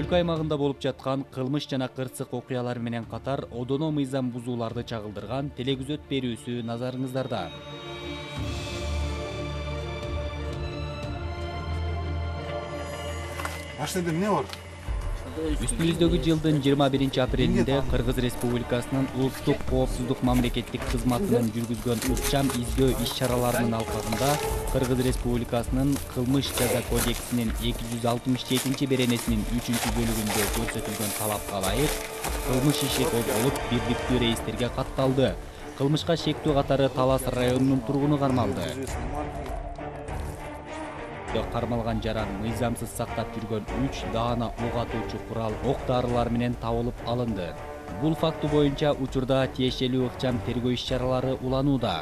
өлкө аймагында болуп жаткан кылмыш жана кырсык окуялар менен катар одоно мыйзам бузууларды чагылдырган телекөзөт берүүсү назарыңыздарда. Машинада эмне бар? Үстүбүздөгү жылдын 21-апрелинде Кыргыз Республикасынын улуттук коопсуздук мамлекеттик кызматынын жүргүзгөн ыкчам издөө иш-чараларынын алкагында Кыргыз Республикасынын Кылмыш жаза кодексинин 267-беренесинин 3-бөлүгүндө көрсөтүлгөн талапка ылайык кылмыш иши козголуп, бирдиктүү рейстерге катталды. Кылмышка шектүү катары Талас районунун тургуну кармалды. Кармалган жаран мыйзамсыз сактап жүргөн 3 даана ок атуучу курал, ок-дарылар менен табылып алынды. Бул факты боюнча учурда тиешелүү ыкчам тергөө иш-чаралары уланууда.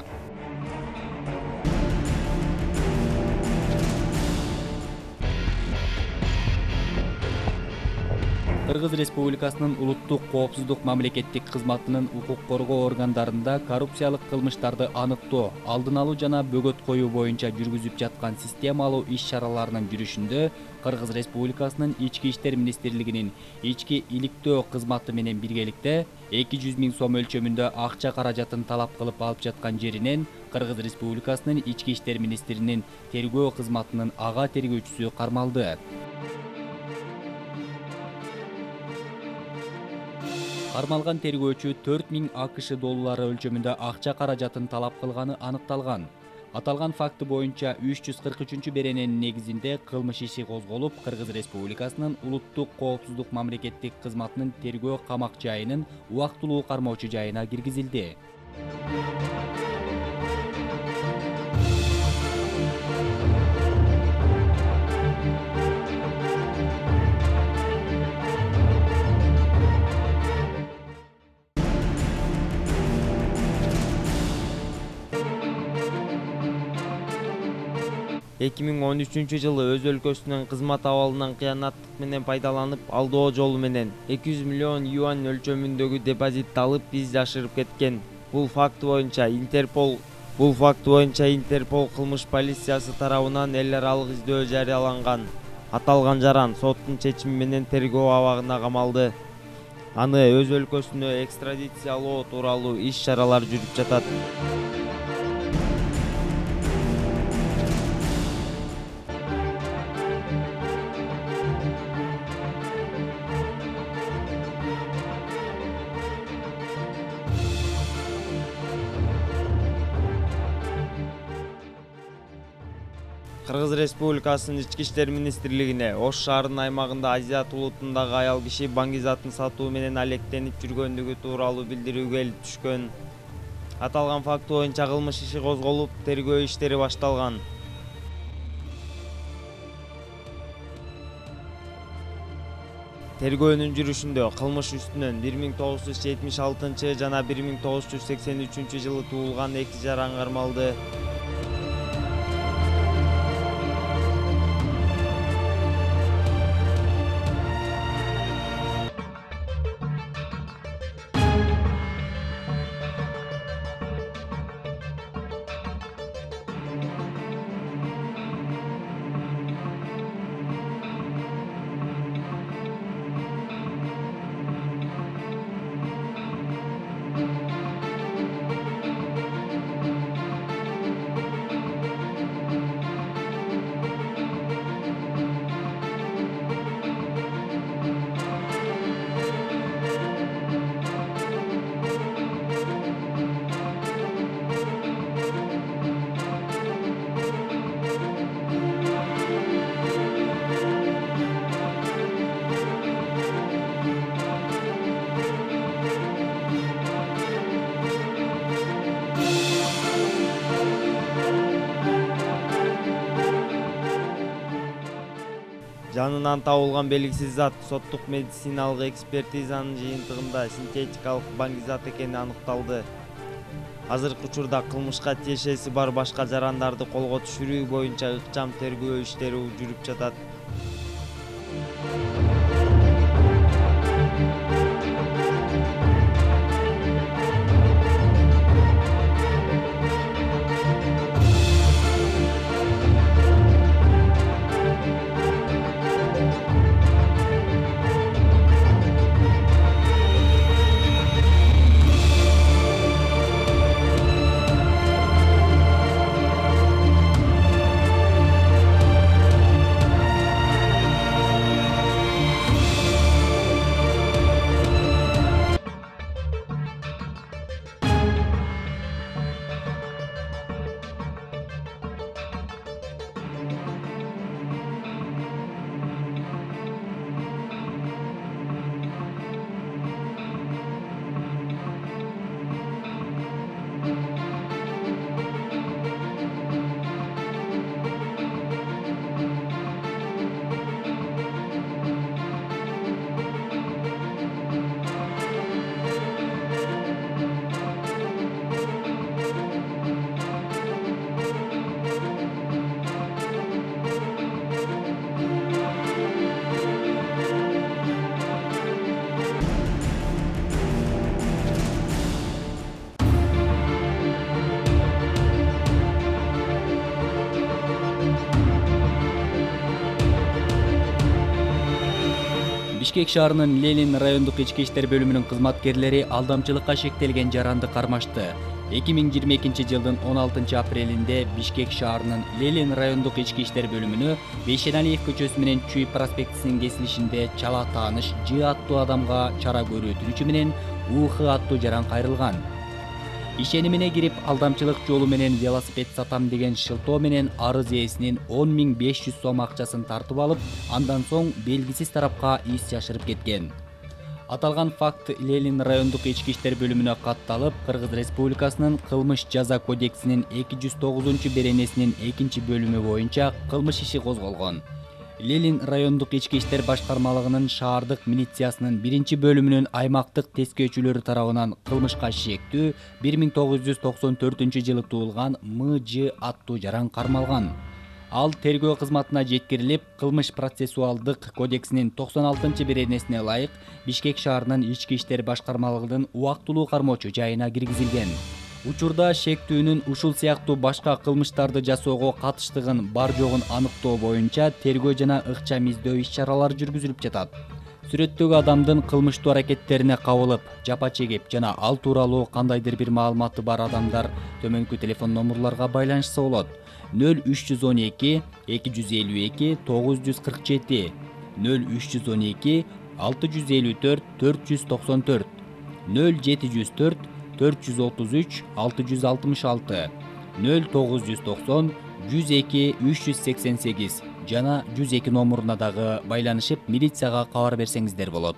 Кыргыз Республикасынын улуттук коопсуздук мамлекеттик кызматынын укук коргоо органдарында коррупциялык кылмыштарды аныктоо, алдын алуу жана бөгөт коюу боюнча жүргүзүп жаткан системалуу иш-чараларынын жүрүшүндө Кыргыз Республикасынын Ички иштер министрлигинин ички иликтөө кызматы менен биргеликте 200 000 сом өлчөмүндө акча каражатын талап кылып алып жаткан жеринен Кыргыз Республикасынын Ички иштер министринин тергөө кызматынын ага тергөөчүсү кармалды. Кармалган тергөөчү 4000 АКШ доллары өлчөмүндө акча каражатын талап кылганы аныкталган. Аталган факты боюнча 343-берененин негизинде кылмыш иши козголуп, Кыргыз Республикасынын улуттук коопсуздук мамлекеттик кызматынын тергөө камак жайынын убактылуу кармоочу жайына киргизилди. жылы өз өлкөсүнүн кызмат абалынан кыянаттык менен пайдаланып, алдоо жолу менен 200 миллион юань өлчөмүндөгү депозит алып, биз жашырып кеткен. Бул факт боюнча Интерпол кылмыш полициясы тарабынан эл аралык издөө жарыяланган. Аталган жаран соттун чечими менен тергөө абагына камалды. Аны өз өлкөсүнө экстрадициялоо тууралуу иш-чаралар жүрүп жатат. Кыргыз Республикасынын Ички иштер министрлигине Ош шаарынын аймагында Азият улутундагы аял киши баңгизатын сатуу менен алектенип жүргөндүгү тууралуу билдирүү келип түшкөн. Аталган факт боюнча кылмыш иши козголуп, тергөө иштери башталган. Тергөөнүн жүрүшүндө кылмыш үстүнөн 1976 жана 1983 жылы туулган 2 жаран кармалды. Жанынан табылган белгисиз зат соттук медициналык экспертизанын жыйынтыгында синтетикалык баңгизат экени аныкталды. Азыркы учурда кылмышка тиешеси бар башка жарандарды колго түшүрүү боюнча ыкчам тергөө иштери жүрүп жатат. Бишкек шаарынын Ленин райондук ички иштер бөлүмүнүн кызматкерлери алдамчылыкка шектелген жаранды кармашты. 2022 жылдын 16 апрелинде Бишкек шаарынын Ленин райондук ички иштер бөлүмүнө Бейшеналиев көчөсү менен Чүй проспектисинин кесилишинде чала тааныш Ж аттуу адамга чара көрүүтүнүчү менен УХ аттуу жаран кайрылган. Ишенимине кирип, алдамчылык жолу менен велосипед сатам деген шылтоо менен арыз ээсинин 10.500 сом акчасын тартып алып, андан соң белгисиз тарапка из жашырып кеткен. Аталган факт Ленин райондук ички иштер бөлүмүнө катталып, Кыргыз Республикасынын кылмыш жаза кодексинин 209-беренесинин 2-бөлүмү боюнча кылмыш иши козголгон. Ленин райондук ички иштер башкармалыгынын шаардык милициясынын 1-бөлүмүнүн аймактык тескөөчүлөрү тарабынан кылмышка шектүү 1994 жылы туулган МЖ аттуу жаран кармалган. Ал тергөө кызматына жеткирилип, кылмыш процессуалдык кодексинин 96-беренесине ылайык Бишкек шаарынын ички иштер башкармалыгынын убактылуу кармоочу жайына киргизилген. Учурда шектүүнүн ушул сыяктуу башка кылмыштарды жасоого катыштыгын бар жогун аныктоо боюнча тергөө жана ыкчам издөө иш-чаралары жүргүзүлүп жатат. Сүрөттөгү адамдын кылмыштуу аракеттерине кабылып, жапа чегип жана ал тууралуу кандайдыр бир маалыматы бар адамдар төмөнкү телефон номурларга байланышса болот. 0312 252 947 0312 654 494 0704 433 666 0990 102 388 жана 102 номуруна дагы байланышып милицияга кабар берсеңиздер болот.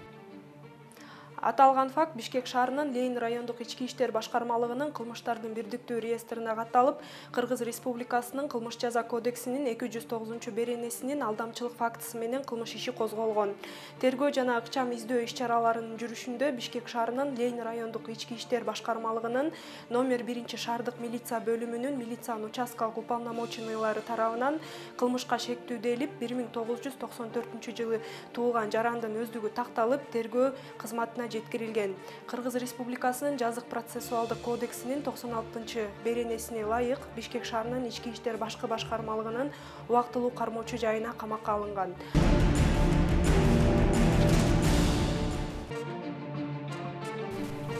Аталган факт Бишкек шаарынын Ленин райондук ички иштер башкармалыгынын кылмыштардын бирдиктүү реестрине катталып, Кыргыз Республикасынын кылмыш жаза кодексинин 209-беренесинин алдамчылык фактысы менен кылмыш иши козголгон. Тергөө жана ыкчам издөө иш-чараларынын жүрүшүндө Бишкек шаарынын Ленин райондук ички иштер башкармалыгынын номер 1-шаардык милиция бөлүмүнүн милициянын участкалык уполномоченныйлары тарабынан кылмышка шектүүделип 1994 жылы туулган жарандын өздүгү такталып, тергөө кызматына жеткирилген. Кыргыз Республикасынын жазык процессуалдык кодексинин 96-беренесине ылайык Бишкек шаарынын ички иштер башкармалыгынын убактылуу кармоочу жайына камакка алынган.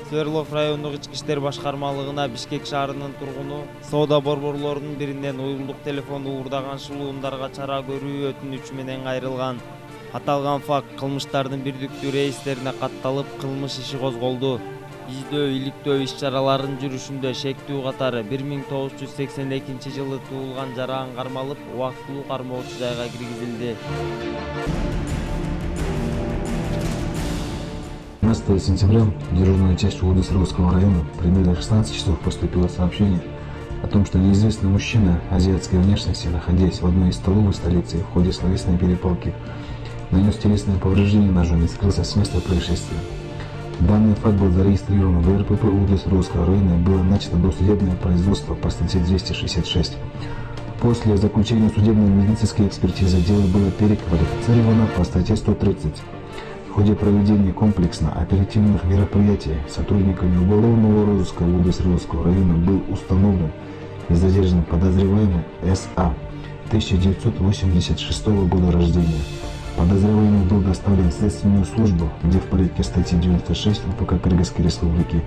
Свердлов райондук ички иштер башкармалыгына Бишкек шаарынын тургуну соода борборлорунун биринен уюлдук телефонду уурдаган шылуундарга чара көрүү өтүнүчү менен кайрылган. Аталган факт кылмыштардын бирдиктүү реестрине катталып, кылмыш иши козголду. Издөө иликтөө иш-чараларынын жүрүшүндө шектүү катары 1982 жылы туулган жаран кармалып, убактылуу кармоочу жайга киргизилди. 15 сентября в дежурную часть УВД Свердловского района примерно 16 часов поступило сообщение о том, что неизвестный мужчина азиатской внешности, находясь в одной из столовых столицы, в ходе словесной перепалки нанес телесное повреждение ножом и скрылся с места происшествия. Данный факт был зарегистрирован в РПП УВД Свердловского района и было начато досудебное производство по статье 266. После заключения судебной медицинской экспертизы дело было переквалифицировано по статье 130. В ходе проведения комплексно-оперативных мероприятий сотрудниками уголовного розыска УВД Свердловского района был установлен и задержан подозреваемый СА 1986 года рождения. Подозреваемый был доставлен в следственную службу, где в порядке статьи 96 УПК Кыргызской Республики